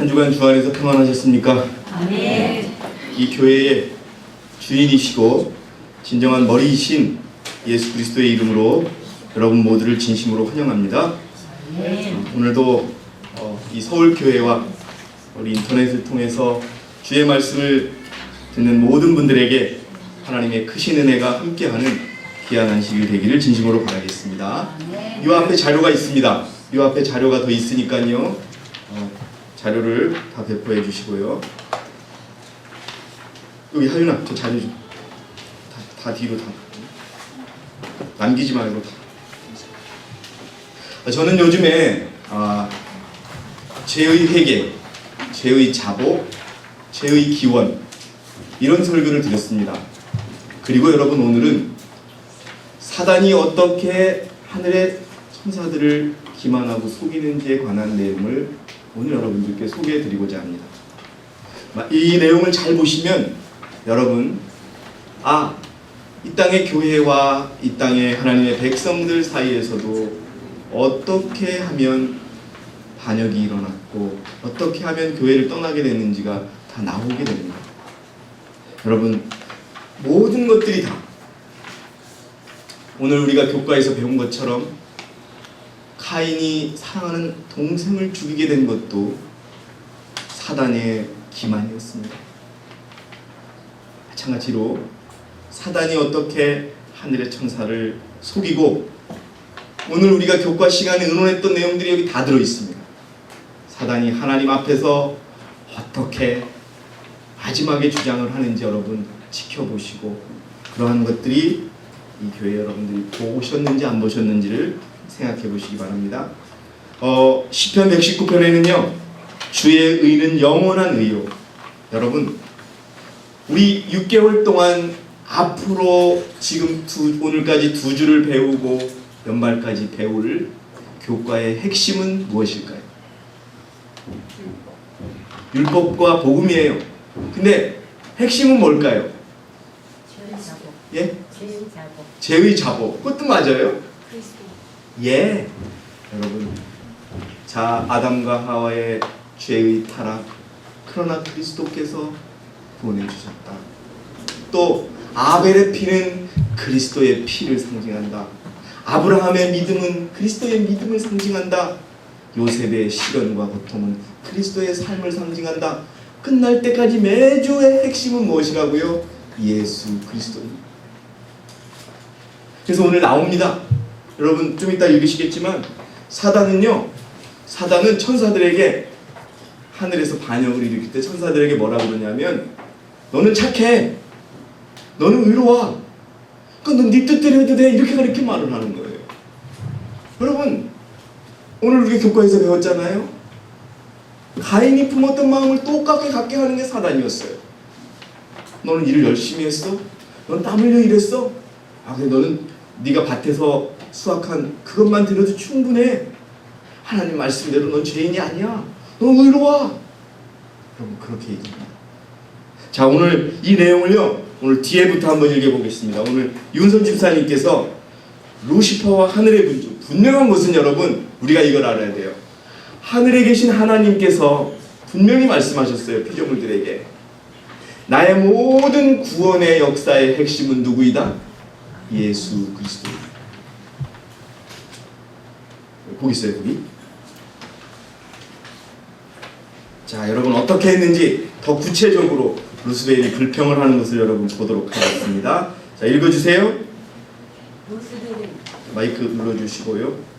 한 주간 주 안에서 평안하셨습니까? 아멘. 이 교회의 주인이시고 진정한 머리이신 예수 그리스도의 이름으로 여러분 모두를 진심으로 환영합니다. 오늘도 이 서울교회와 우리 인터넷을 통해서 주의 말씀을 듣는 모든 분들에게 하나님의 크신 은혜가 함께하는 귀한 안식일 되기를 진심으로 바라겠습니다. 이 앞에 자료가 있습니다. 이 앞에 자료가 더 있으니까요. 자료를 다 배포해 주시고요. 여기 하윤아, 저 자료 좀 다 뒤로 다 남기지 말고 다. 저는 요즘에 죄의 회개, 죄의 자복, 죄의 기원 이런 설교를 드렸습니다. 그리고 여러분 오늘은 사단이 어떻게 하늘의 천사들을 기만하고 속이는지에 관한 내용을 오늘 여러분들께 소개해 드리고자 합니다. 이 내용을 잘 보시면 여러분 이 땅의 교회와 이 땅의 하나님의 백성들 사이에서도 어떻게 하면 반역이 일어났고 어떻게 하면 교회를 떠나게 됐는지가 다 나오게 됩니다. 여러분 모든 것들이 다 오늘 우리가 교과에서 배운 것처럼 카인이 사랑하는 동생을 죽이게 된 것도 사단의 기만이었습니다. 마찬가지로 사단이 어떻게 하늘의 천사를 속이고 오늘 우리가 교과 시간에 의논했던 내용들이 여기 다 들어있습니다. 사단이 하나님 앞에서 어떻게 마지막에 주장을 하는지 여러분 지켜보시고 그러한 것들이 이 교회 여러분들이 보셨는지 안 보셨는지를 생각해 보시기 바랍니다. 시편 119편에는요 주의 의는 영원한 의요. 여러분 우리 6개월 동안 앞으로 지금 오늘까지 2주를 배우고 연말까지 배울 교과의 핵심은 무엇일까요? 율법과 복음이에요. 근데 핵심은 뭘까요? 죄의 자복. 예? 죄의 자복. 죄의 자복. 그것도 맞아요. 그리스도. 예. 여러분 자 아담과 하와의 죄의 타락 그러나 그리스도께서 구원해 주셨다. 또 아벨의 피는 그리스도의 피를 상징한다. 아브라함의 믿음은 그리스도의 믿음을 상징한다. 요셉의 시련과 고통은 그리스도의 삶을 상징한다. 끝날 때까지 매주의 핵심은 무엇이라고요? 예수 그리스도입니다. 그래서 오늘 나옵니다. 여러분 좀 이따 읽으시겠지만 사단은 천사들에게 하늘에서 반역을 일으킬 때 천사들에게 뭐라고 그러냐면 너는 착해. 너는 의로워. 그러니까 넌 네 뜻대로 해도 돼. 이렇게 말을 하는 거예요. 여러분 오늘 우리가 교과에서 배웠잖아요. 가인이 품었던 마음을 똑같게 갖게 하는 게 사단이었어요. 너는 일을 열심히 했어? 넌 땀 흘려 일했어? 근데 너는 네가 밭에서 수확한 그것만 들여도 충분해. 하나님 말씀대로 넌 죄인이 아니야. 넌 의로워. 여러분 그렇게 얘기합니다. 자 오늘 이 내용을요 오늘 뒤에부터 한번 읽어보겠습니다. 오늘 윤선 집사님께서 루시퍼와 하늘의 군주 분명한 것은 여러분 우리가 이걸 알아야 돼요. 하늘에 계신 하나님께서 분명히 말씀하셨어요. 피조물들에게 나의 모든 구원의 역사의 핵심은 누구이다? 예수 그리스도. 거기 있어요 거기. 자 여러분 어떻게 했는지 더 구체적으로 루스벨이 불평을 하는 것을 여러분 보도록 하겠습니다. 자 읽어주세요. 루스벨은 마이크 눌러주시고요.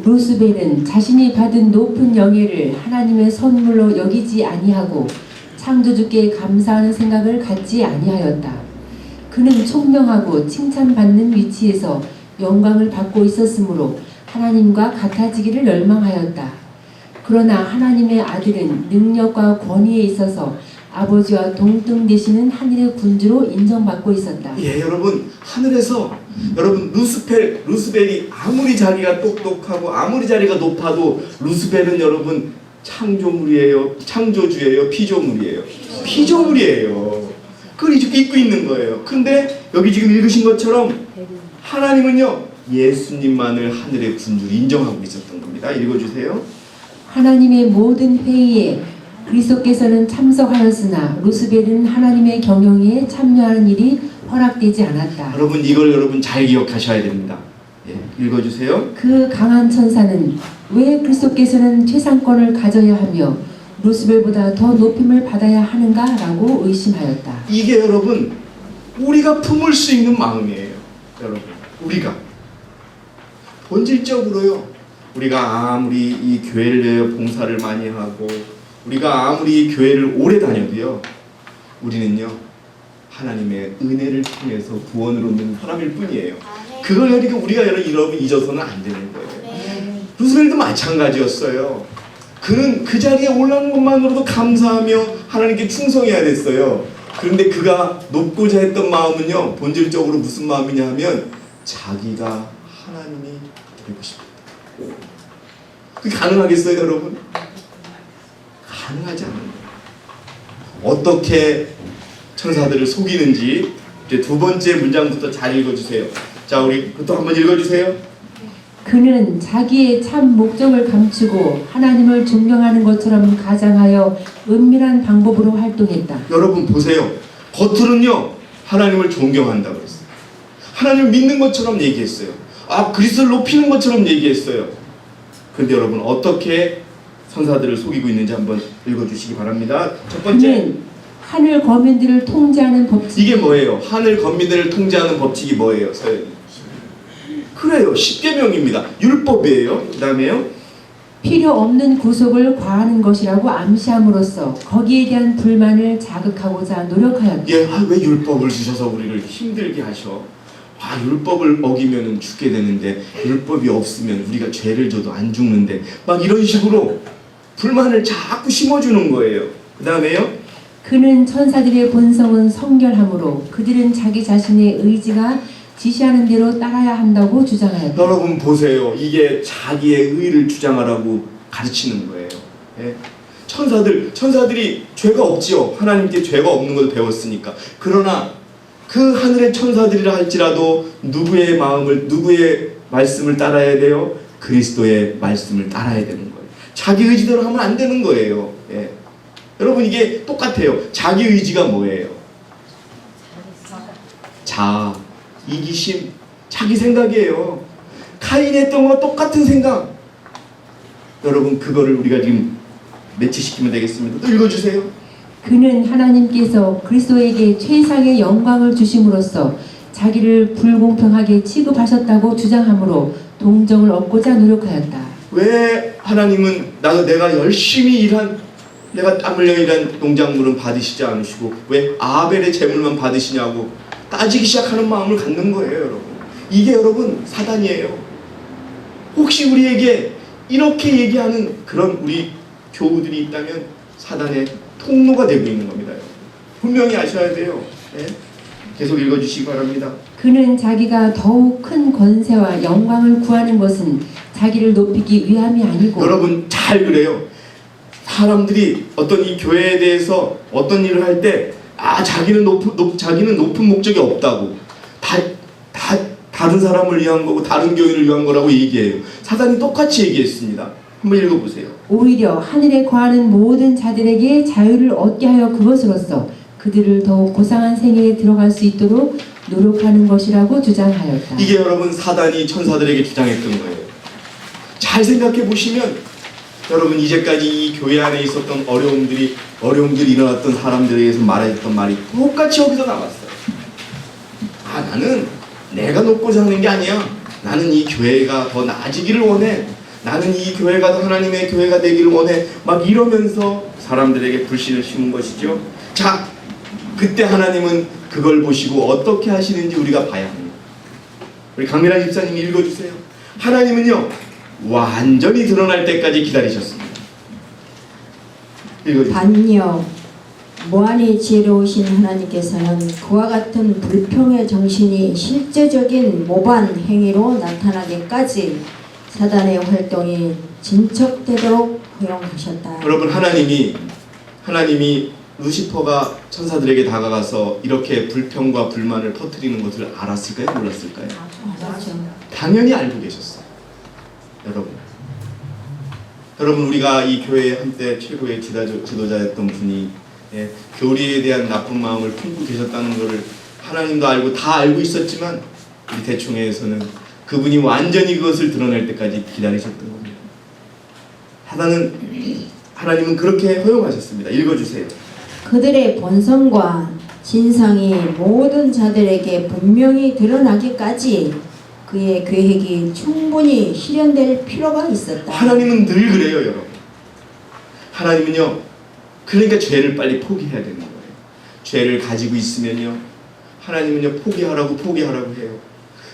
루스벨은 자신이 받은 높은 영예를 하나님의 선물로 여기지 아니하고 창조주께 감사하는 생각을 갖지 아니하였다. 그는 총명하고 칭찬받는 위치에서 영광을 받고 있었으므로 하나님과 같아지기를 열망하였다. 그러나 하나님의 아들은 능력과 권위에 있어서 아버지와 동등되시는 하늘의 군주로 인정받고 있었다. 예, 여러분 하늘에서 여러분 루스벨이 아무리 자기가 똑똑하고 아무리 자리가 높아도 루스벨은 여러분 창조물이에요, 창조주예요, 피조물이에요. 그걸 잊고 있는 거예요. 근데 여기 지금 읽으신 것처럼 하나님은요 예수님만을 하늘의 군주로 인정하고 있었던 겁니다. 읽어주세요. 하나님의 모든 회의에 그리스도께서는 참석하였으나 루스벨은 하나님의 경영에 참여하는 일이 허락되지 않았다. 여러분 이걸 여러분 잘 기억하셔야 됩니다. 예, 읽어주세요. 그 강한 천사는 왜 그리스도께서는 최상권을 가져야 하며 루스벨보다 더 높임을 받아야 하는가라고 의심하였다. 이게 여러분 우리가 품을 수 있는 마음이에요. 여러분 우리가 본질적으로요. 우리가 아무리 이 교회를 위해 봉사를 많이 하고 우리가 아무리 이 교회를 오래 다녀도요. 우리는요. 하나님의 은혜를 통해서 구원을 얻는 사람일 뿐이에요. 그걸 우리가 여러분 잊어서는 안 되는 거예요. 루스벨도 마찬가지였어요. 그는 그 자리에 올라온 것만으로도 감사하며 하나님께 충성해야 됐어요. 그런데 그가 높고자 했던 마음은요. 본질적으로 무슨 마음이냐 하면 자기가 하나님이 되고 싶다. 그게 가능하겠어요 여러분? 가능하지 않은 거예요. 어떻게 천사들을 속이는지 이제 두 번째 문장부터 잘 읽어주세요. 자 우리 그것도 한번 읽어주세요. 그는 자기의 참 목적을 감추고 하나님을 존경하는 것처럼 가장하여 은밀한 방법으로 활동했다. 여러분 보세요. 겉으로는요 하나님을 존경한다고 했어요. 하나님을 믿는 것처럼 얘기했어요. 그리스도를 높이는 것처럼 얘기했어요. 그런데 여러분 어떻게 천사들을 속이고 있는지 한번 읽어주시기 바랍니다. 첫 번째, 그는 하늘 거민들을 통제하는 법칙. 이게 뭐예요? 하늘 거민들을 통제하는 법칙이 뭐예요? 서연이. 그래요. 10계명입니다. 율법이에요. 그 다음에요. 필요 없는 구속을 과하는 것이라고 암시함으로써 거기에 대한 불만을 자극하고자 노력하였다. 예, 왜 율법을 주셔서 우리를 힘들게 하셔? 율법을 어기면 죽게 되는데 율법이 없으면 우리가 죄를 져도 안 죽는데 막 이런 식으로 불만을 자꾸 심어주는 거예요. 그 다음에요. 그는 천사들의 본성은 성결하므로 그들은 자기 자신의 의지가 지시하는 대로 따라야 한다고 주장하였다. 여러분 보세요. 이게 자기의 의를 주장하라고 가르치는 거예요. 예? 천사들이 죄가 없지요. 하나님께 죄가 없는 걸 배웠으니까. 그러나 그 하늘의 천사들이라 할지라도 누구의 말씀을 따라야 돼요? 그리스도의 말씀을 따라야 되는 거예요. 자기 의지대로 하면 안 되는 거예요. 예. 여러분 이게 똑같아요. 자기 의지가 뭐예요? 자아, 이기심, 자기 생각이에요. 카인이 했던 거와 똑같은 생각. 여러분 그거를 우리가 지금 매치시키면 되겠습니다. 또 읽어주세요. 그는 하나님께서 그리스도에게 최상의 영광을 주심으로써 자기를 불공평하게 취급하셨다고 주장하므로 동정을 얻고자 노력하였다. 왜 하나님은 내가 열심히 내가 땀 흘려 일한 농작물은 받으시지 않으시고 왜 아벨의 제물만 받으시냐고 따지기 시작하는 마음을 갖는 거예요, 여러분. 이게 여러분 사단이에요. 혹시 우리에게 이렇게 얘기하는 그런 우리 교우들이 있다면 사단의 통로가 되고 있는 겁니다. 여러분. 분명히 아셔야 돼요. 네? 계속 읽어주시기 바랍니다. 그는 자기가 더욱 큰 권세와 영광을 구하는 것은 자기를 높이기 위함이 아니고 여러분 잘 그래요. 사람들이 어떤 이 교회에 대해서 어떤 일을 할 때 자기는 높은 목적이 없다고 다른 사람을 위한 거고 다른 교인을 위한 거라고 얘기해요. 사단이 똑같이 얘기했습니다. 한번 읽어보세요. 오히려 하늘에 거하는 모든 자들에게 자유를 얻게 하여 그것으로써 그들을 더욱 고상한 생애에 들어갈 수 있도록 노력하는 것이라고 주장하였다. 이게 여러분 사단이 천사들에게 주장했던 거예요. 잘 생각해 보시면 여러분 이제까지 이 교회 안에 있었던 어려움들이 일어났던 사람들에게서 말했던 말이 똑같이 여기서 나왔어요. 나는 내가 높고자 하는 게 아니야. 나는 이 교회가 더 나아지기를 원해. 나는 이 교회가 더 하나님의 교회가 되기를 원해. 막 이러면서 사람들에게 불신을 심은 것이죠. 자, 그때 하나님은 그걸 보시고 어떻게 하시는지 우리가 봐야 합니다. 우리 강민아 집사님이 읽어주세요. 하나님은요 완전히 드러날 때까지 기다리셨습니다. 읽어주세요. 반요 무한히 지혜로우신 하나님께서는 그와 같은 불평의 정신이 실제적인 모반 행위로 나타나기까지 사단의 활동이 진척되도록 허용하셨다. 여러분 하나님이 루시퍼가 천사들에게 다가가서 이렇게 불평과 불만을 퍼뜨리는 것을 알았을까요? 몰랐을까요? 맞죠. 당연히 알고 계셨어요. 여러분 우리가 이 교회의 한때 최고의 지도자였던 분이 교리에 대한 나쁜 마음을 품고 계셨다는 것을 하나님도 알고 다 알고 있었지만 우리 대충회에서는 그분이 완전히 그것을 드러낼 때까지 기다리셨던 겁니다. 하나님은 그렇게 허용하셨습니다. 읽어주세요. 그들의 본성과 진상이 모든 자들에게 분명히 드러나기까지 그의 계획이 충분히 실현될 필요가 있었다. 하나님은 늘 그래요, 여러분. 하나님은요, 그러니까 죄를 빨리 포기해야 되는 거예요. 죄를 가지고 있으면요, 하나님은요, 포기하라고 해요.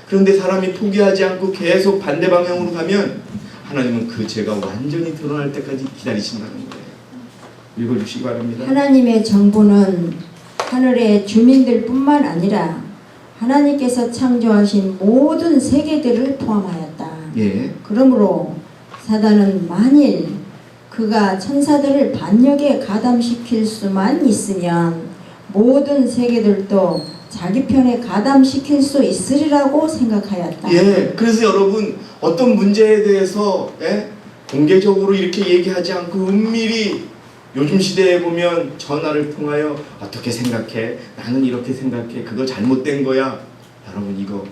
그런데 사람이 포기하지 않고 계속 반대 방향으로 가면 하나님은 그 죄가 완전히 드러날 때까지 기다리신다는 거예요. 읽어주시기 바랍니다. 하나님의 정부는 하늘의 주민들뿐만 아니라 하나님께서 창조하신 모든 세계들을 포함하였다. 예. 그러므로 사단은 만일 그가 천사들을 반역에 가담시킬 수만 있으면 모든 세계들도 자기 편에 가담시킬 수 있으리라고 생각하였다. 예. 그래서 여러분 어떤 문제에 대해서 공개적으로 이렇게 얘기하지 않고 은밀히 요즘 시대에 보면 전화를 통하여 어떻게 생각해? 나는 이렇게 생각해. 그거 잘못된 거야. 여러분 이거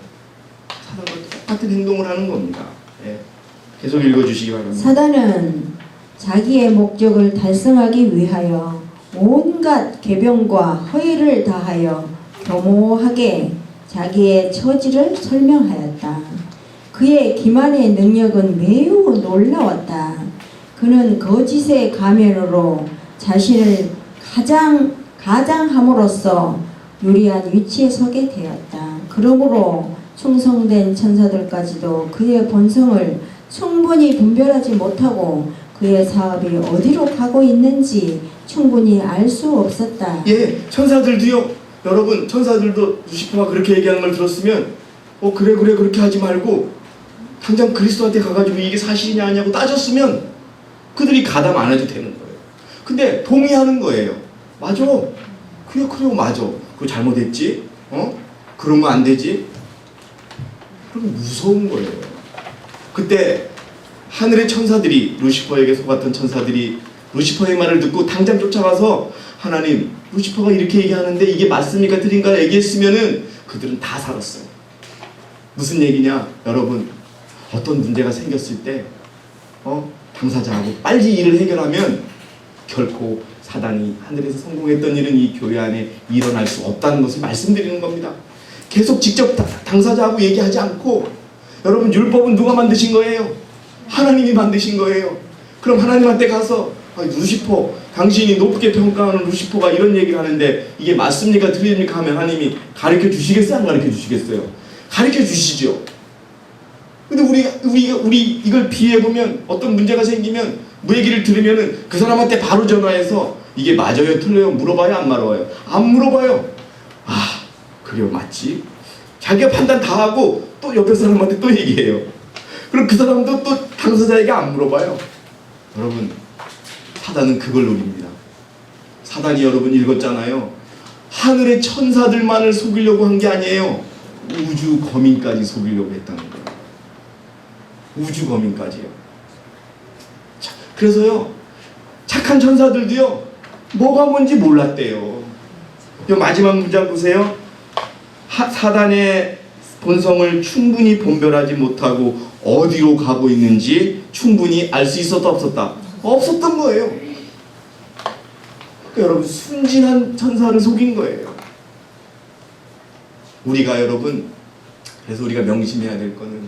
사단과 똑같은 행동을 하는 겁니다. 계속 읽어주시기 바랍니다. 사단은 자기의 목적을 달성하기 위하여 온갖 계병과 허위를 다하여 교모하게 자기의 처지를 설명하였다. 그의 기만의 능력은 매우 놀라웠다. 그는 거짓의 가면으로 자신을 가장함으로써 유리한 위치에 서게 되었다. 그러므로 충성된 천사들까지도 그의 본성을 충분히 분별하지 못하고 그의 사업이 어디로 가고 있는지 충분히 알 수 없었다. 예, 천사들도요. 여러분, 천사들도 루시퍼가 그렇게 얘기하는 걸 들었으면 그래 그렇게 하지 말고 당장 그리스도한테 가가지고 이게 사실이냐 아니냐고 따졌으면 그들이 가담 안 해도 되는 거예요. 근데 동의하는 거예요. 맞아. 그래 맞아. 그거 잘못했지? 그런 거 안 되지? 그럼 무서운 거예요. 그때 하늘의 천사들이 루시퍼에게 속았던 천사들이 루시퍼의 말을 듣고 당장 쫓아가서 하나님, 루시퍼가 이렇게 얘기하는데 이게 맞습니까? 틀린가? 얘기했으면은 그들은 다 살았어요. 무슨 얘기냐? 여러분, 어떤 문제가 생겼을 때 당사자하고 빨리 일을 해결하면 결코 사단이 하늘에서 성공했던 일은 이 교회 안에 일어날 수 없다는 것을 말씀드리는 겁니다. 계속 직접 당사자하고 얘기하지 않고 여러분 율법은 누가 만드신 거예요? 하나님이 만드신 거예요. 그럼 하나님한테 가서 루시퍼, 당신이 높게 평가하는 루시퍼가 이런 얘기를 하는데 이게 맞습니까? 틀립니까? 하면 하나님이 가르쳐 주시겠어요? 안 가르쳐 주시겠어요? 가르쳐 주시죠. 근데 우리 이걸 비해보면 어떤 문제가 생기면 얘기를 들으면은 그 사람한테 바로 전화해서 이게 맞아요? 틀려요? 물어봐요? 안 물어봐요? 안 물어봐요. 그래요, 맞지? 자기가 판단 다 하고 또 옆에 사람한테 또 얘기해요. 그럼 그 사람도 또 당사자에게 안 물어봐요. 여러분, 사단은 그걸 노립니다. 사단이 여러분 읽었잖아요. 하늘의 천사들만을 속이려고 한 게 아니에요. 우주 거민까지 속이려고 했다는 거예요. 우주 거민까지요. 그래서요, 착한 천사들도요, 뭐가 뭔지 몰랐대요. 이 마지막 문장 보세요. 사단의 본성을 충분히 분별하지 못하고 어디로 가고 있는지 충분히 알 수 있었다 없었다? 없었던 거예요. 그러니까 여러분, 순진한 천사를 속인 거예요. 우리가 여러분, 그래서 우리가 명심해야 될 거는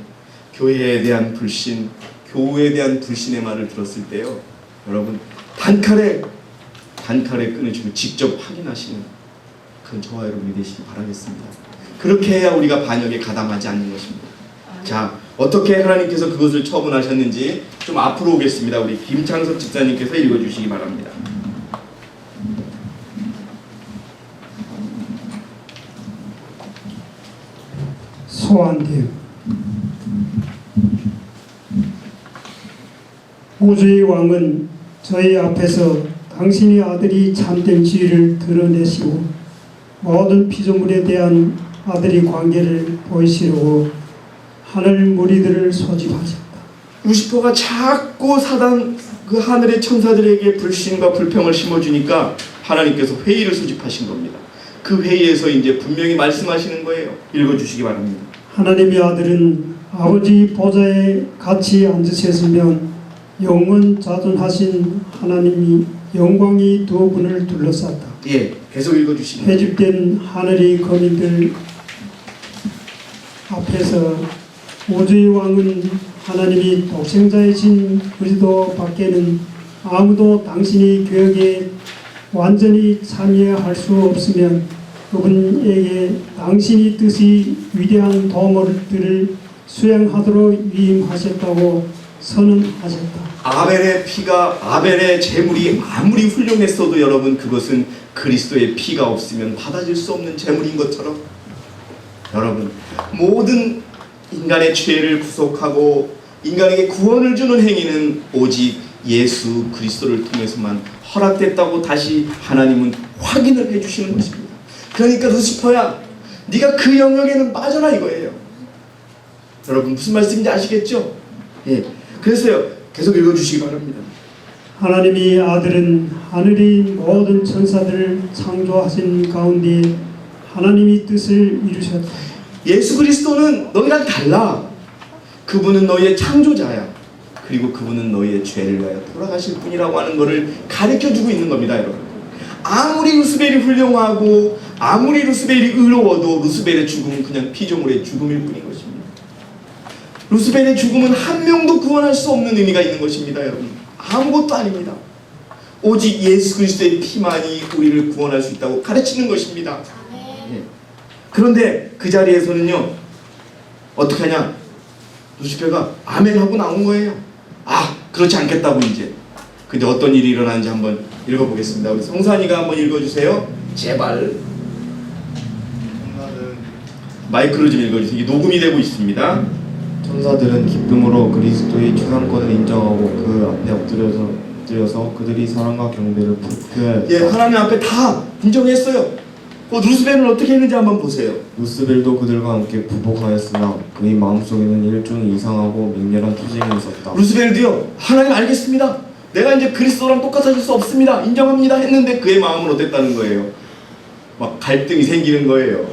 교회에 대한 불신, 교우에 대한 불신의 말을 들었을 때요, 여러분 단칼에 끊으시고 직접 확인하시는 그런 저와 여러분이 되시기 바라겠습니다. 그렇게 해야 우리가 반역에 가담하지 않는 것입니다. 자, 어떻게 하나님께서 그것을 처분하셨는지 좀 앞으로 오겠습니다. 우리 김창석 집사님께서 읽어주시기 바랍니다. 소환되어 우주의 왕은 저희 앞에서 당신의 아들이 참된 지위를 드러내시고 모든 피조물에 대한 아들의 관계를 보이시려고 하늘 무리들을 소집하셨다. 루시퍼가 자꾸 사단 그 하늘의 천사들에게 불신과 불평을 심어주니까 하나님께서 회의를 소집하신 겁니다. 그 회의에서 이제 분명히 말씀하시는 거예요. 읽어주시기 바랍니다. 하나님의 아들은 아버지 보좌에 같이 앉으셨으면 영원 자존하신 하나님이 영광이 두 분을 둘러쌌다. 예, 계속 읽어주시기 바랍니다. 회집된 하늘의 거민들 앞에서 우주의 왕은 하나님이 독생자이신 그리스도 밖에는 아무도 당신의 교역에 완전히 참여할 수 없으면 그분에게 당신의 뜻이 위대한 도모들을 수행하도록 위임하셨다고 선언하셨다. 아벨의 피가 아벨의 제물이 아무리 훌륭했어도 여러분 그것은 그리스도의 피가 없으면 받아질 수 없는 제물인 것처럼 여러분 모든 인간의 죄를 구속하고 인간에게 구원을 주는 행위는 오직 예수 그리스도를 통해서만 허락됐다고 다시 하나님은 확인을 해주시는 것입니다. 그러니까 루시퍼야 네가 그 영역에는 빠져라 이거예요. 여러분 무슨 말씀인지 아시겠죠? 예. 그래서요 계속 읽어주시기 바랍니다. 하나님의 아들은 하늘의 모든 천사들을 창조하신 가운데 하나님의 뜻을 이루셨다. 예수 그리스도는 너희랑 달라. 그분은 너희의 창조자야. 그리고 그분은 너희의 죄를 위하여 돌아가실 분이라고 하는 것을 가르쳐주고 있는 겁니다. 여러분 아무리 루스벨이 훌륭하고 아무리 루스벨이 의로워도 루스벨의 죽음은 그냥 피조물의 죽음일 뿐인 것입니다. 루스벨의 죽음은 한 명도 구원할 수 없는 의미가 있는 것입니다. 여러분 아무것도 아닙니다. 오직 예수 그리스도의 피만이 우리를 구원할 수 있다고 가르치는 것입니다. 예. 그런데 그 자리에서는요 어떻게 하냐, 루시퍼가 아멘 하고 나온 거예요. 아 그렇지 않겠다고 이제. 근데 어떤 일이 일어나는지 한번 읽어보겠습니다. 우리 성산이가 한번 읽어주세요. 제발. 마이크로 좀 읽어주세요. 이게 녹음이 되고 있습니다. 천사들은 기쁨으로 그리스도의 최상권을 인정하고 그 앞에 엎드려서 그들이 사랑과 경배를 표하였다. 예, 하나님 앞에 다 인정했어요. 루스벨은 어떻게 했는지 한번 보세요. 루스벨도 그들과 함께 부복하였으나 그의 마음속에는 일종의 이상하고 맹렬한 투쟁이 있었다. 루스벨도요, 하나님 알겠습니다. 내가 이제 그리스도랑 똑같아질 수 없습니다. 인정합니다. 했는데 그의 마음은 어땠다는 거예요? 막 갈등이 생기는 거예요.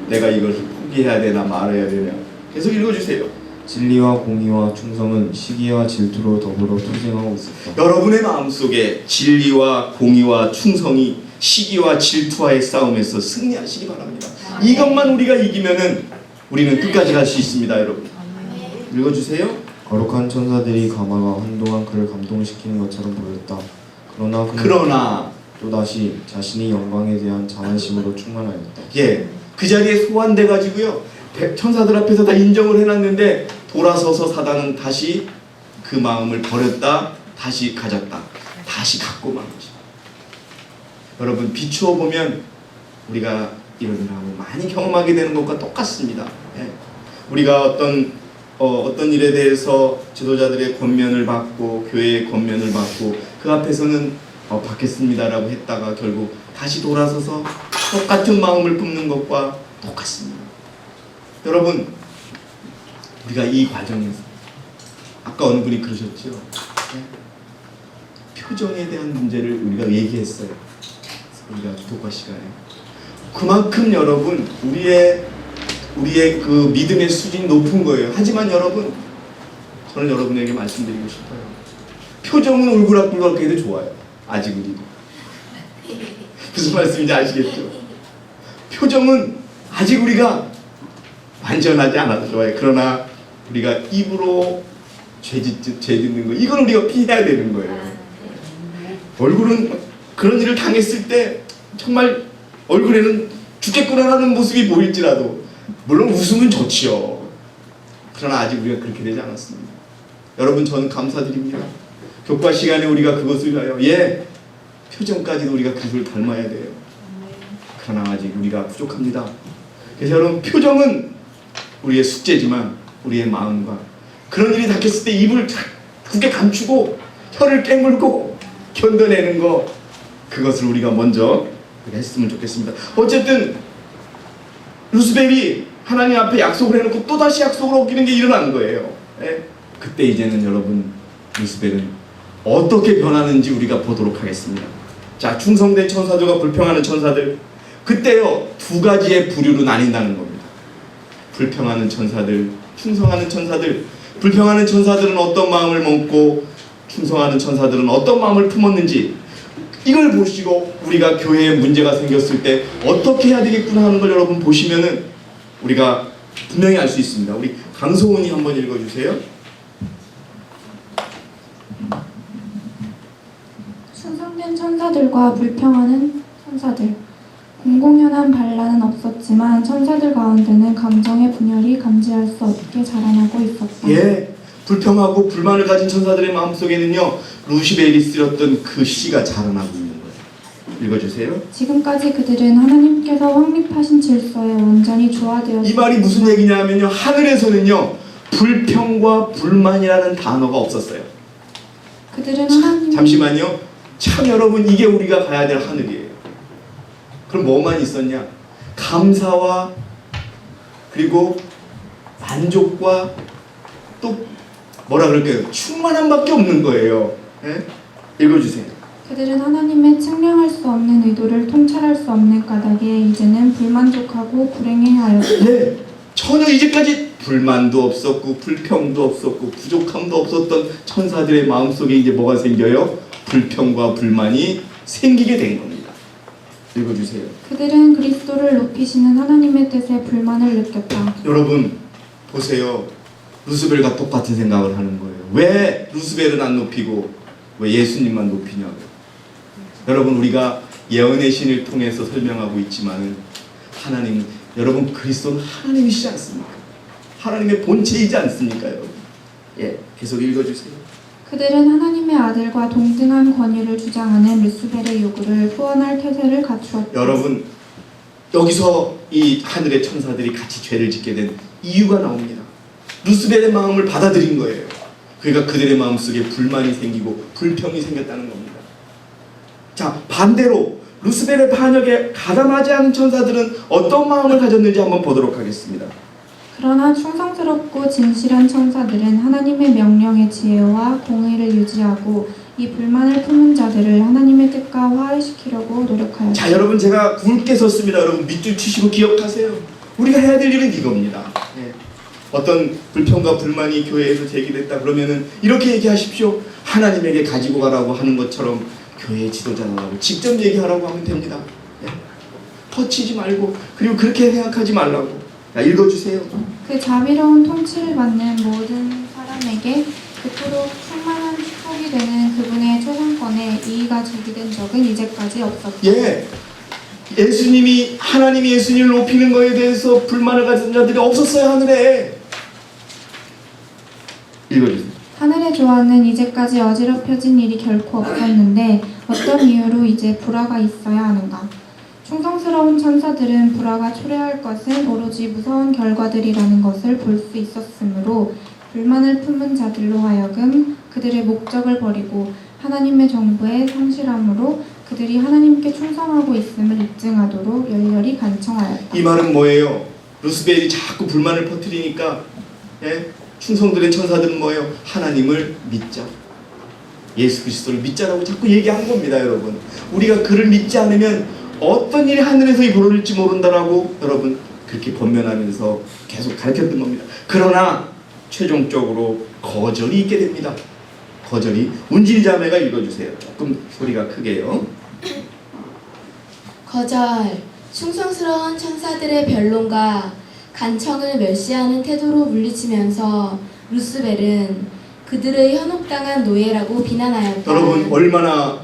내가 이걸 포기해야 되나 말아야 되냐. 계속 읽어주세요. 진리와 공의와 충성은 시기와 질투로 더불어 투쟁하고 있었다. 여러분의 마음속에 진리와 공의와 충성이 시기와 질투와의 싸움에서 승리하시기 바랍니다. 이것만 우리가 이기면은 우리는 끝까지 갈 수 있습니다. 여러분 읽어주세요. 거룩한 천사들이 가마가 한동안 그를 감동시키는 것처럼 보였다. 그러나 그는 그러나 또다시 자신이 영광에 대한 자만심으로 충만하였다. 예, 그 자리에 소환돼 가지고요 천사들 앞에서 다 인정을 해놨는데 돌아서서 사단은 다시 그 마음을 버렸다, 다시 가졌다, 다시 갖고 만 거죠. 여러분 비추어 보면 우리가 이런 일하고 많이 경험하게 되는 것과 똑같습니다. 예. 우리가 어떤 일에 대해서 지도자들의 권면을 받고 교회의 권면을 받고 그 앞에서는 받겠습니다라고 했다가 결국 다시 돌아서서 똑같은 마음을 품는 것과 똑같습니다. 여러분 우리가 이 과정에서 아까 어느 분이 그러셨죠. 예? 표정에 대한 문제를 우리가 얘기했어요. 우리가 기독과 시간에 그만큼 여러분 우리의 그 믿음의 수준이 높은 거예요. 하지만 여러분 저는 여러분에게 말씀드리고 싶어요. 표정은 울그락불락 해도 좋아요. 아직 우리도 무슨 말씀인지 아시겠죠? 표정은 아직 우리가 완전하지 않아도 좋아요. 그러나 우리가 입으로 죄 짓는 거 이건 우리가 피해야 되는 거예요. 얼굴은 그런 일을 당했을 때 정말 얼굴에는 죽겠구나라는 모습이 보일지라도 물론 웃음은 좋지요. 그러나 아직 우리가 그렇게 되지 않았습니다. 여러분 저는 감사드립니다. 교과 시간에 우리가 그것을 위하여 표정까지도 우리가 그것을 닮아야 돼요. 그러나 아직 우리가 부족합니다. 그래서 여러분 표정은 우리의 숙제지만 우리의 마음과 그런 일이 닥쳤을 때 입을 굳게 감추고 혀를 깨물고 견뎌내는 거 그것을 우리가 먼저 했으면 좋겠습니다. 어쨌든 루스벨이 하나님 앞에 약속을 해놓고 또다시 약속을 어기는 게 일어난 거예요. 예? 그때 이제는 여러분 루스벨은 어떻게 변하는지 우리가 보도록 하겠습니다. 자, 충성된 천사들과 불평하는 천사들, 그때요 두 가지의 부류로 나뉜다는 겁니다. 불평하는 천사들, 충성하는 천사들. 불평하는 천사들은 어떤 마음을 먹고 충성하는 천사들은 어떤 마음을 품었는지, 이걸 보시고 우리가 교회에 문제가 생겼을 때 어떻게 해야 되겠구나 하는 걸 여러분 보시면은 우리가 분명히 알 수 있습니다. 우리 강소은이 한번 읽어주세요. 충성된 천사들과 불평하는 천사들. 공공연한 반란은 없었지만 천사들 가운데는 감정의 분열이 감지할 수 없게 자라나고 있었다. 예, 불평하고 불만을 가진 천사들의 마음속에는요 루시벨이 쓰였던 그 씨가 자라나고 있는 거예요. 읽어주세요. 지금까지 그들은 하나님께서 확립하신 질서에 완전히 조화되었다. 이 말이 무슨 얘기냐면요, 하늘에서는요 불평과 불만이라는 단어가 없었어요. 그들은 하나님 잠시만요. 참 여러분, 이게 우리가 가야 될 하늘이에요. 그럼 뭐만 있었냐? 감사와 그리고 만족과 또 뭐라 그럴까요? 충만함밖에 없는 거예요. 예? 읽어주세요. 그들은 하나님의 측량할 수 없는 의도를 통찰할 수 없는 까닭에 이제는 불만족하고 불행해하였다. 네, 전혀 이제까지 불만도 없었고 불평도 없었고 부족함도 없었던 천사들의 마음속에 이제 뭐가 생겨요? 불평과 불만이 생기게 된 겁니다. 읽어주세요. 그들은 그리스도를 높이시는 하나님의 뜻에 불만을 느꼈다. 여러분 보세요. 루스벨과 똑같은 생각을 하는 거예요. 왜 루스벨은 안 높이고 왜 예수님만 높이냐고요. 여러분, 우리가 예언의 신을 통해서 설명하고 있지만 하나님, 여러분 그리스도는 하나님이시지 않습니까? 하나님의 본체이지 않습니까? 여러분, 예, 계속 읽어주세요. 그들은 하나님의 아들과 동등한 권위를 주장하는 루스벨의 요구를 후원할 태세를 갖추었다. 여러분, 여기서 이 하늘의 천사들이 같이 죄를 짓게 된 이유가 나옵니다. 루스벨의 마음을 받아들인 거예요. 그러니까 그들의 마음속에 불만이 생기고 불평이 생겼다는 겁니다. 자, 반대로 루스벨의 반역에 가담하지 않은 천사들은 어떤 마음을 가졌는지 한번 보도록 하겠습니다. 그러나 충성스럽고 진실한 천사들은 하나님의 명령의 지혜와 공의를 유지하고 이 불만을 품은 자들을 하나님의 뜻과 화해시키려고 노력하였다. 자, 여러분 제가 굵게 썼습니다. 여러분 밑줄 치시고 기억하세요. 우리가 해야 될 일은 이겁니다. 예. 어떤 불평과 불만이 교회에서 제기됐다 그러면은 이렇게 얘기하십시오. 하나님에게 가지고 가라고 하는 것처럼 교회 지도자라고 직접 얘기하라고 하면 됩니다. 예. 터치지 말고, 그리고 그렇게 생각하지 말라고. 자, 읽어주세요. 그 자비로운 통치를 받는 모든 사람에게 그토록 충만한 축복이 되는 그분의 초상권에 이의가 제기된 적은 이제까지 없었다. 예, 예수님이, 하나님이 예수님을 높이는 것에 대해서 불만을 가진 자들이 없었어요, 하늘에. 읽어주세요. 하늘의 조화는 이제까지 어지럽혀진 일이 결코 없었는데 어떤 이유로 이제 불화가 있어야 하는가? 충성스러운 천사들은 불화가 초래할 것은 오로지 무서운 결과들이라는 것을 볼 수 있었으므로 불만을 품은 자들로 하여금 그들의 목적을 버리고 하나님의 정부에 상실함으로 그들이 하나님께 충성하고 있음을 입증하도록 열렬히 간청하였다. 이 말은 뭐예요? 루스벨이 자꾸 불만을 퍼뜨리니까, 예? 충성들의 천사들은 뭐예요? 하나님을 믿자, 예수 그리스도를 믿자라고 자꾸 얘기한 겁니다. 여러분, 우리가 그를 믿지 않으면 어떤 일이 하늘에서 벌어질지 모른다라고 여러분 그렇게 권면하면서 계속 가르쳤던 겁니다. 그러나 최종적으로 거절이 있게 됩니다. 거절이. 운질자매가 읽어주세요. 조금 소리가 크게요. 거절. 충성스러운 천사들의 변론과 간청을 멸시하는 태도로 물리치면서 루스벨은 그들의 현혹당한 노예라고 비난하였다. 여러분, 얼마나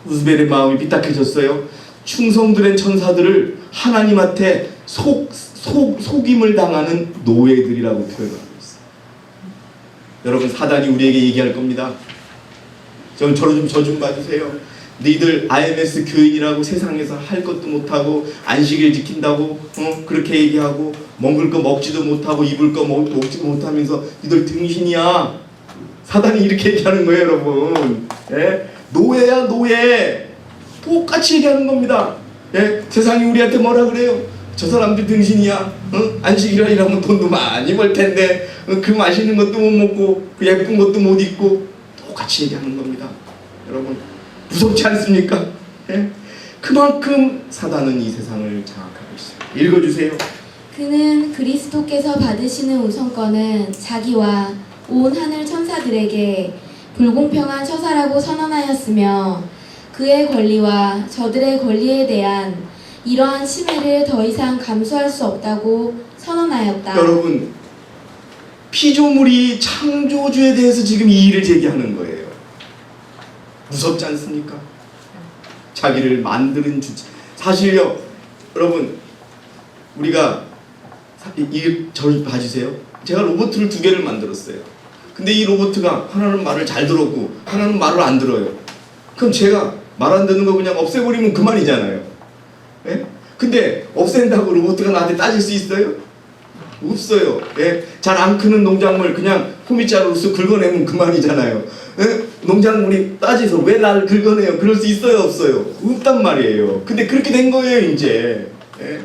루스벨의 마음이 삐딱해졌어요? 충성들의 천사들을 하나님한테 속임을 당하는 노예들이라고 표현하고 있어요. 여러분, 사단이 우리에게 얘기할 겁니다. 저 좀 봐주세요. 너희들 IMS 교인이라고 세상에서 할 것도 못하고 안식일 지킨다고 그렇게 얘기하고 먹을 거 먹지도 못하고 입을 거 먹지도 못하면서 너희들 등신이야. 사단이 이렇게 얘기하는 거예요, 여러분. 예? 노예야, 노예. 똑같이 얘기하는 겁니다. 예? 세상이 우리한테 뭐라 그래요? 저 사람들 등신이야. 안식일날 일하면 돈도 많이 벌 텐데 그 맛있는 것도 못 먹고 그 예쁜 것도 못 입고 똑같이 얘기하는 겁니다. 여러분 무섭지 않습니까? 예? 그만큼 사단은 이 세상을 장악하고 있어요. 읽어주세요. 그는 그리스도께서 받으시는 우선권은 자기와 온 하늘 천사들에게 불공평한 처사라고 선언하였으며 그의 권리와 저들의 권리에 대한 이러한 침해를 더 이상 감수할 수 없다고 선언하였다. 여러분 피조물이 창조주에 대해서 지금 이의를 제기하는 거예요. 무섭지 않습니까? 자기를 만드는 주체. 사실요 여러분 우리가 저를 봐주세요. 제가 로봇을 2개를 만들었어요. 근데 이 로봇가 하나는 말을 잘 들었고 하나는 말을 안 들어요. 그럼 제가 말 안 듣는 거 그냥 없애버리면 그만이잖아요. 예? 근데 없앤다고 로봇가 나한테 따질 수 있어요? 없어요. 예? 잘 안 크는 농작물 그냥 호미자루로 긁어내면 그만이잖아요. 예? 농작물이 따지서 왜 나를 긁어내요? 그럴 수 있어요? 없어요? 없단 말이에요. 근데 그렇게 된 거예요 이제. 예?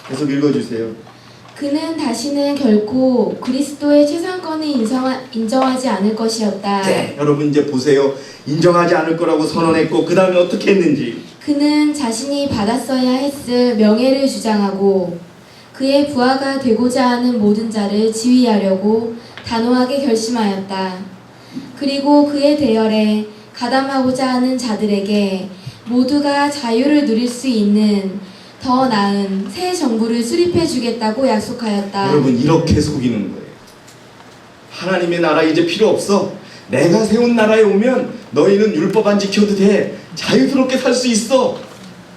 계속 읽어주세요. 그는 다시는 결코 그리스도의 최상권을 인정하지 않을 것이었다. 네, 여러분 이제 보세요. 인정하지 않을 거라고 선언했고 그 다음에 어떻게 했는지. 그는 자신이 받았어야 했을 명예를 주장하고 그의 부하가 되고자 하는 모든 자를 지휘하려고 단호하게 결심하였다. 그리고 그의 대열에 가담하고자 하는 자들에게 모두가 자유를 누릴 수 있는 더 나은 새 정부를 수립해 주겠다고 약속하였다. 여러분 이렇게 속이는 거예요. 하나님의 나라 이제 필요 없어. 내가 세운 나라에 오면 너희는 율법 안 지켜도 돼. 자유스럽게 살 수 있어.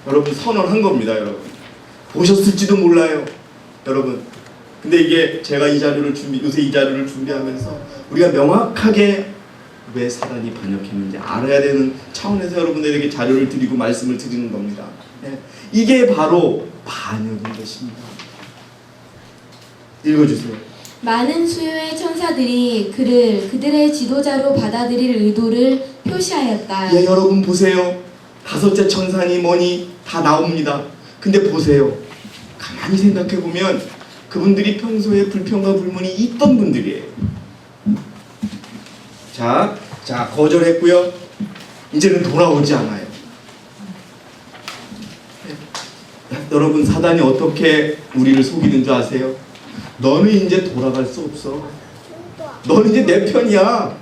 여러분 선언한 겁니다. 여러분 보셨을지도 몰라요. 여러분 근데 이게 제가 요새 이 자료를 준비하면서 우리가 명확하게 왜 사단이 반역했는지 알아야 되는 차원에서 여러분들에게 자료를 드리고 말씀을 드리는 겁니다. 네. 이게 바로 반역인 것입니다. 읽어주세요. 많은 수요의 천사들이 그를 그들의 지도자로 받아들일 의도를 표시하였다. 예, 여러분 보세요. 5째 천사니 뭐니 다 나옵니다. 근데 보세요. 가만히 생각해보면 그분들이 평소에 불평과 불만이 있던 분들이에요. 자 거절했고요. 이제는 돌아오지 않아요. 여러분 사단이 어떻게 우리를 속이는 줄 아세요? 너는 이제 돌아갈 수 없어. 너는 이제 내 편이야.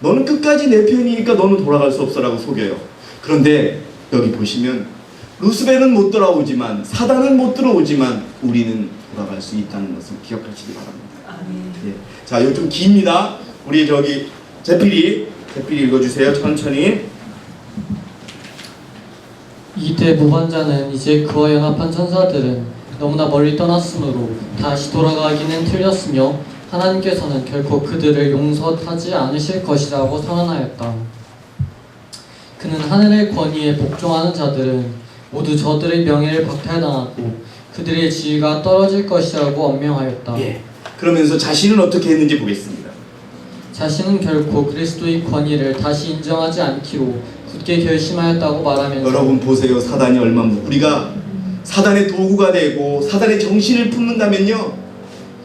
너는 끝까지 내 편이니까 너는 돌아갈 수 없어라고 속여요. 그런데 여기 보시면 루스벨은 못 돌아오지만 사단은 못 들어오지만 우리는 돌아갈 수 있다는 것을 기억하시기 바랍니다. 예. 자, 이거 좀 깁니다. 우리 저기 제필이 읽어주세요. 천천히. 이때 무반자는 이제 그와 연합한 천사들은 너무나 멀리 떠났으므로 다시 돌아가기는 틀렸으며 하나님께서는 결코 그들을 용서하지 않으실 것이라고 선언하였다. 그는 하늘의 권위에 복종하는 자들은 모두 저들의 명예를 박탈당하고 그들의 지위가 떨어질 것이라고 언명하였다. 예. 그러면서 자신은 어떻게 했는지 보겠습니다. 자신은 결코 그리스도의 권위를 다시 인정하지 않기로 굳게 결심하였다고 말하면서 여러분 보세요. 사단이 얼마나 우리가 사단의 도구가 되고 사단의 정신을 품는다면요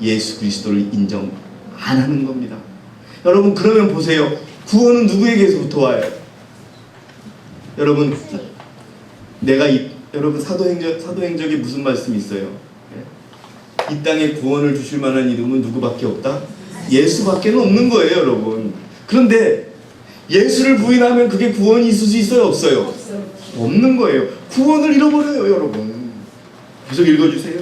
예수 그리스도를 인정 안 하는 겁니다. 여러분 그러면 보세요. 구원은 누구에게서부터 와요? 여러분 여러분 사도행적에 무슨 말씀이 있어요? 이 땅에 구원을 주실 만한 이름은 누구밖에 없다? 예수밖에 없는 거예요, 여러분. 그런데 예수를 부인하면 그게 구원이 있을 수 있어요, 없어요? 없는 거예요. 구원을 잃어버려요, 여러분. 계속 읽어주세요.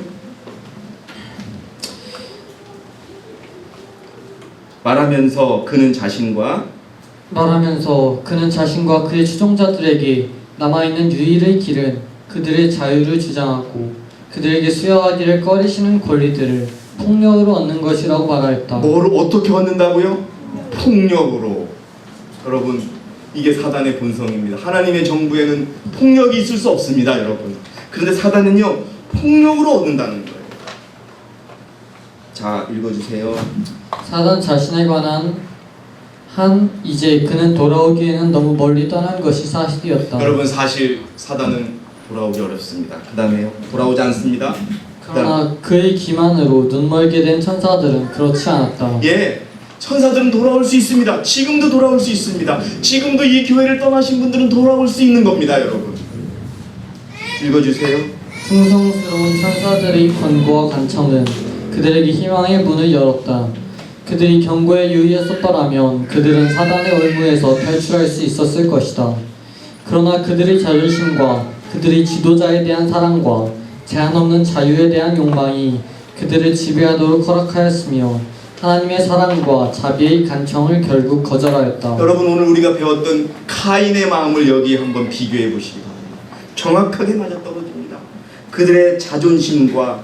말하면서 그는 자신과 그의 추종자들에게 남아있는 유일의 길은 그들의 자유를 주장하고 그들에게 수여하기를 꺼리시는 권리들을 폭력으로 얻는 것이라고 말하였다. 뭘 어떻게 얻는다고요? 폭력으로. 여러분 이게 사단의 본성입니다. 하나님의 정부에는 폭력이 있을 수 없습니다, 여러분. 그런데 사단은요 폭력으로 얻는다는 거예요. 자, 읽어주세요. 사단 자신에 관한 이제 그는 돌아오기에는 너무 멀리 떠난 것이 사실이었다. 여러분 사실 사단은 돌아오기 어렵습니다. 그 다음에요. 돌아오지 않습니다. 그러나 그의 기만으로 눈멀게 된 천사들은 그렇지 않았다. 예, 천사들은 돌아올 수 있습니다. 지금도 돌아올 수 있습니다. 지금도 이 교회를 떠나신 분들은 돌아올 수 있는 겁니다, 여러분. 읽어주세요. 충성스러운 천사들의 권고와 간청은 그들에게 희망의 문을 열었다. 그들이 경고에 유의했었더라면 그들은 사단의 올무에서 탈출할 수 있었을 것이다. 그러나 그들의 자존심과 그들의 지도자에 대한 사랑과 제한 없는 자유에 대한 욕망이 그들을 지배하도록 허락하였으며 하나님의 사랑과 자비의 간청을 결국 거절하였다. 여러분, 오늘 우리가 배웠던 카인의 마음을 여기에 한번 비교해 보시기 바랍니다. 정확하게 맞아떨어집니다. 그들의 자존심과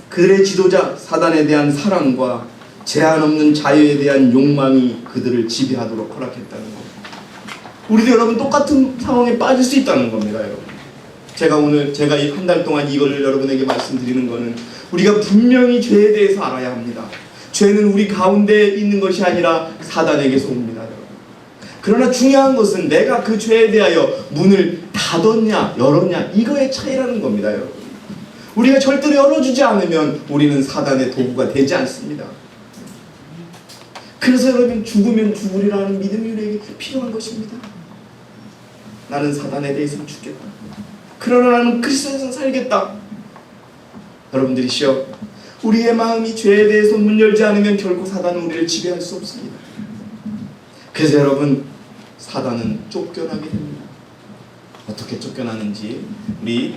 그들의 지도자 사단에 대한 사랑과 제한 없는 자유에 대한 욕망이 그들을 지배하도록 허락했다는 겁니다. 우리도 여러분 똑같은 상황에 빠질 수 있다는 겁니다, 여러분. 제가 이 한 달 동안 이걸 여러분에게 말씀드리는 거는 우리가 분명히 죄에 대해서 알아야 합니다. 죄는 우리 가운데 있는 것이 아니라 사단에게서 옵니다, 여러분. 그러나 중요한 것은 내가 그 죄에 대하여 문을 닫았냐 열었냐 이거의 차이라는 겁니다, 여러분. 우리가 절대로 열어주지 않으면 우리는 사단의 도구가 되지 않습니다. 그래서 여러분, 죽으면 죽으리라는 믿음이 우리에게 필요한 것입니다. 나는 사단에 대해서는 죽겠다. 그러나 나는 그리스도에서 살겠다. 여러분들이시여, 우리의 마음이 죄에 대해서 문 열지 않으면 결코 사단은 우리를 지배할 수 없습니다. 그래서 여러분, 사단은 쫓겨나게 됩니다. 어떻게 쫓겨나는지 우리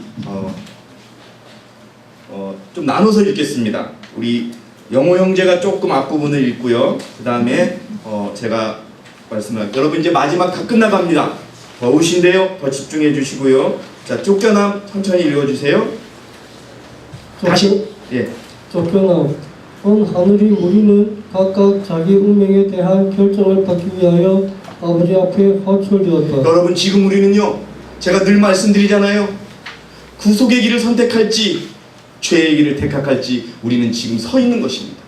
좀 나눠서 읽겠습니다. 우리 영호 형제가 조금 앞부분을 읽고요. 그 다음에 제가 말씀할게요. 여러분, 이제 마지막 다 끝나갑니다. 더 오신데요. 더 집중해 주시고요. 자, 쫓겨남 천천히 읽어주세요. 다시. 예. 쫓겨남. 온 하늘이 우리는 각각 자기 운명에 대한 결정을 받기 위하여 아버지 앞에 화출되었다. 여러분, 지금 우리는요, 제가 늘 말씀드리잖아요. 구속의 길을 선택할지 죄의 길을 택할지 우리는 지금 서 있는 것입니다.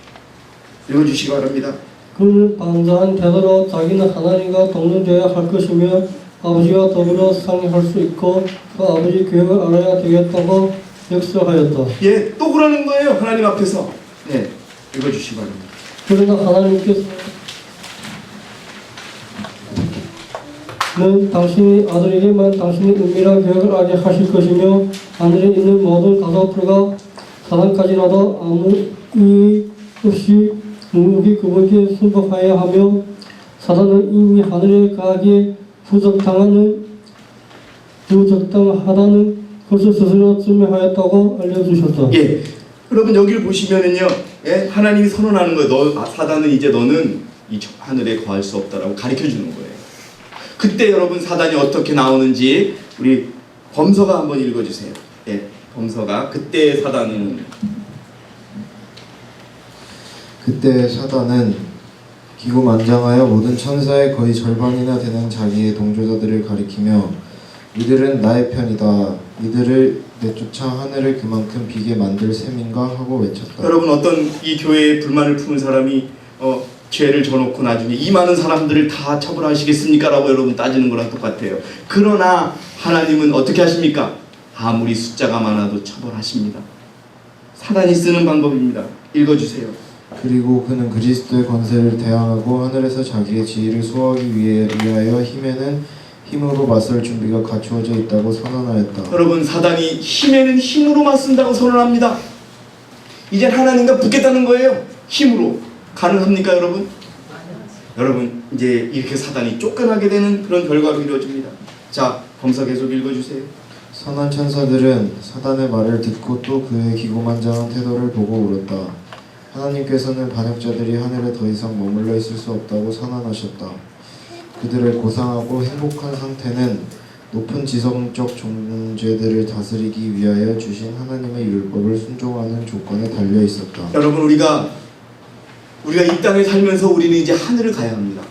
읽어주시기 바랍니다. 그는 방자한 대대로 자기는 하나님과 동등되어야 할 것이며 아버지와 더불어 상의할 수 있고 그 아버지 계획을 알아야 되겠다고 역설하였다. 예, 또 그러는 거예요. 하나님 앞에서. 네, 읽어주시기 바랍니다. 그러나 하나님께서는 당신의 아들에게만 당신의 은밀한 계획을 알게 하실 것이며 하늘에 있는 모든 가사풀과 사람까지라도 아무 이의 없이 묵묵히 그분께 순복하여야 하며 사단은 이미 하늘에 가기에 부적당하다는 것을 스스로 증명하였다고 알려주셨다. 예, 여러분 여기를 보시면은요, 예, 하나님이 선언하는 거예요. 사단은 이제 너는 이 하늘에 거할 수 없다라고 가르쳐 주는 거예요. 그때 여러분 사단이 어떻게 나오는지 우리 범서가 한번 읽어주세요. 예, 범서가 그때 사단은 기고만장하여 모든 천사의 거의 절반이나 되는 자기의 동조자들을 가리키며 이들은 나의 편이다. 이들을 내쫓아 하늘을 그만큼 비게 만들 셈인가 하고 외쳤다. 여러분, 어떤 이 교회에 불만을 품은 사람이 죄를 져놓고 나중에 이 많은 사람들을 다 처벌하시겠습니까? 라고 여러분 따지는 거랑 똑같아요. 그러나 하나님은 어떻게 하십니까? 아무리 숫자가 많아도 처벌하십니다. 사단이 쓰는 방법입니다. 읽어주세요. 그리고 그는 그리스도의 권세를 대항하고 하늘에서 자기의 지위를 수호하기 위하여 힘으로 맞설 준비가 갖추어져 있다고 선언하였다. 여러분, 사단이 힘에는 힘으로 맞선다고 선언합니다. 이젠 하나님과 붙겠다는 거예요. 힘으로. 가능합니까, 여러분? 여러분, 이제 이렇게 사단이 쫓겨나게 되는 그런 결과로 이루어집니다. 자, 범사 계속 읽어주세요. 선한 천사들은 사단의 말을 듣고 또 그의 기고만장한 태도를 보고 울었다. 하나님께서는 반역자들이 하늘에 더 이상 머물러 있을 수 없다고 선언하셨다. 그들을 고상하고 행복한 상태는 높은 지성적 존재들을 다스리기 위하여 주신 하나님의 율법을 순종하는 조건에 달려 있었다. 여러분, 우리가 이 땅에 살면서 우리는 이제 하늘을 가야 합니다.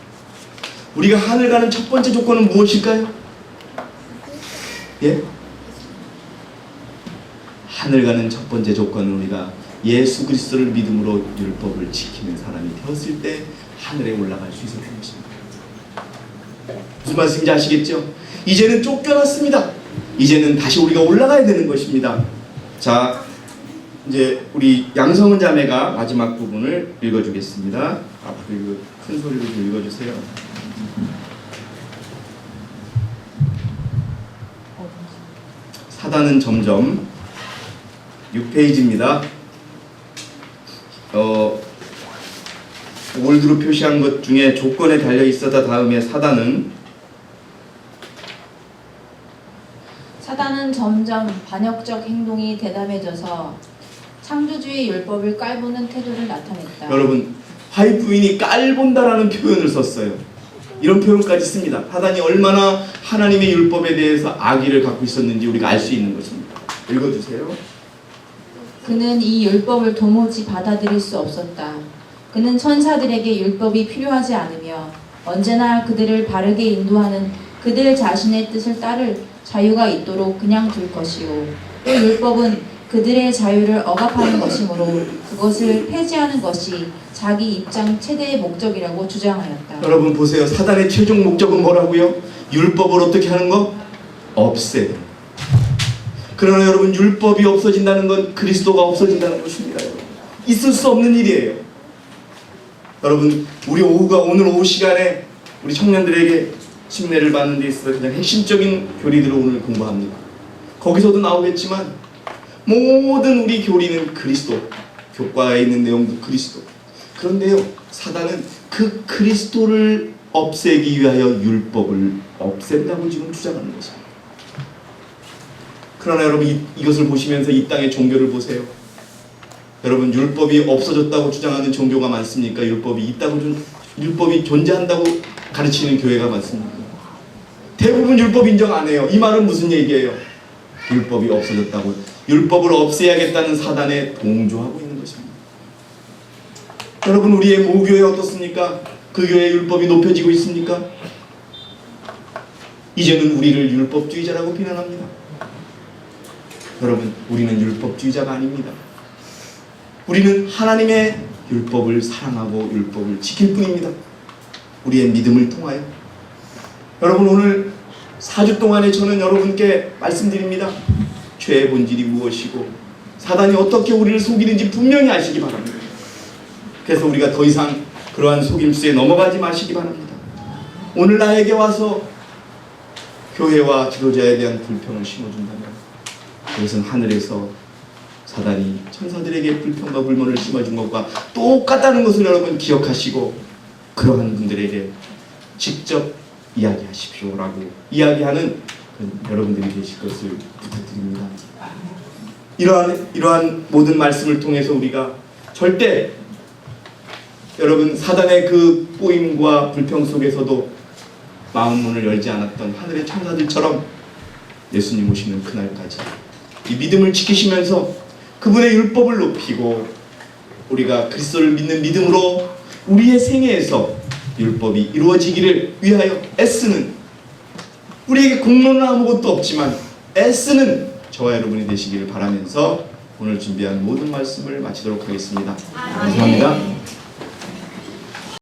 우리가 하늘 가는 첫 번째 조건은 무엇일까요? 예? 하늘 가는 첫 번째 조건은 우리가 예수 그리스도를 믿음으로 율법을 지키는 사람이 되었을 때 하늘에 올라갈 수 있었던 것입니다. 무슨 말씀인지 아시겠죠? 이제는 쫓겨났습니다. 이제는 다시 우리가 올라가야 되는 것입니다. 자, 이제 우리 양성은 자매가 마지막 부분을 읽어주겠습니다. 앞으로 이거 큰 소리로 좀 읽어주세요. 사단은 점점 6페이지입니다. 올드로 표시한 것 중에 조건에 달려 있어다 다음에 사단은 점점 반역적 행동이 대담해져서 창조주의 율법을 깔보는 태도를 나타냈다. 여러분, 화이트 부인이 깔본다라는 표현을 썼어요. 이런 표현까지 씁니다. 사단이 얼마나 하나님의 율법에 대해서 악의를 갖고 있었는지 우리가 알 수 있는 것입니다. 읽어주세요. 그는 이 율법을 도무지 받아들일 수 없었다. 그는 천사들에게 율법이 필요하지 않으며 언제나 그들을 바르게 인도하는 그들 자신의 뜻을 따를 자유가 있도록 그냥 둘 것이요. 또 율법은 그들의 자유를 억압하는 것이므로 그것을 폐지하는 것이 자기 입장 최대의 목적이라고 주장하였다. 여러분 보세요. 사단의 최종 목적은 뭐라고요? 율법을 어떻게 하는 거? 없애는. 그러나 여러분, 율법이 없어진다는 건 그리스도가 없어진다는 것입니다. 여러분. 있을 수 없는 일이에요. 여러분, 우리 오늘 오후 시간에 우리 청년들에게 침례를 받는 데 있어서 그냥 핵심적인 교리들을 오늘 공부합니다. 거기서도 나오겠지만 모든 우리 교리는 그리스도, 교과에 있는 내용도 그리스도. 그런데요, 사단은 그 그리스도를 없애기 위하여 율법을 없앤다고 지금 주장하는 것입니다. 그러나 여러분, 이것을 보시면서 이 땅의 종교를 보세요. 여러분, 율법이 없어졌다고 주장하는 종교가 많습니까? 율법이 존재한다고 가르치는 교회가 많습니까? 대부분 율법 인정 안 해요. 이 말은 무슨 얘기예요? 율법이 없어졌다고, 율법을 없애야겠다는 사단에 동조하고 있는 것입니다. 여러분, 우리의 모교회 어떻습니까? 그 교회의 율법이 높여지고 있습니까? 이제는 우리를 율법주의자라고 비난합니다. 여러분, 우리는 율법주의자가 아닙니다. 우리는 하나님의 율법을 사랑하고 율법을 지킬 뿐입니다. 우리의 믿음을 통하여. 여러분, 오늘 4주 동안에 저는 여러분께 말씀드립니다. 죄의 본질이 무엇이고 사단이 어떻게 우리를 속이는지 분명히 아시기 바랍니다. 그래서 우리가 더 이상 그러한 속임수에 넘어가지 마시기 바랍니다. 오늘 나에게 와서 교회와 지도자에 대한 불평을 심어준다면 그것은 하늘에서 사단이 천사들에게 불평과 불만을 심어준 것과 똑같다는 것을 여러분 기억하시고 그러한 분들에게 직접 이야기하십시오라고 이야기하는 여러분들이 되실 것을 부탁드립니다. 이러한 모든 말씀을 통해서 우리가 절대 여러분 사단의 그 꼬임과 불평 속에서도 마음 문을 열지 않았던 하늘의 천사들처럼 예수님 오시는 그날까지 이 믿음을 지키시면서 그분의 율법을 높이고 우리가 그리스도를 믿는 믿음으로 우리의 생애에서 율법이 이루어지기를 위하여 애쓰는, 우리에게 공로는 아무것도 없지만 애쓰는 저와 여러분이 되시기를 바라면서 오늘 준비한 모든 말씀을 마치도록 하겠습니다. 감사합니다.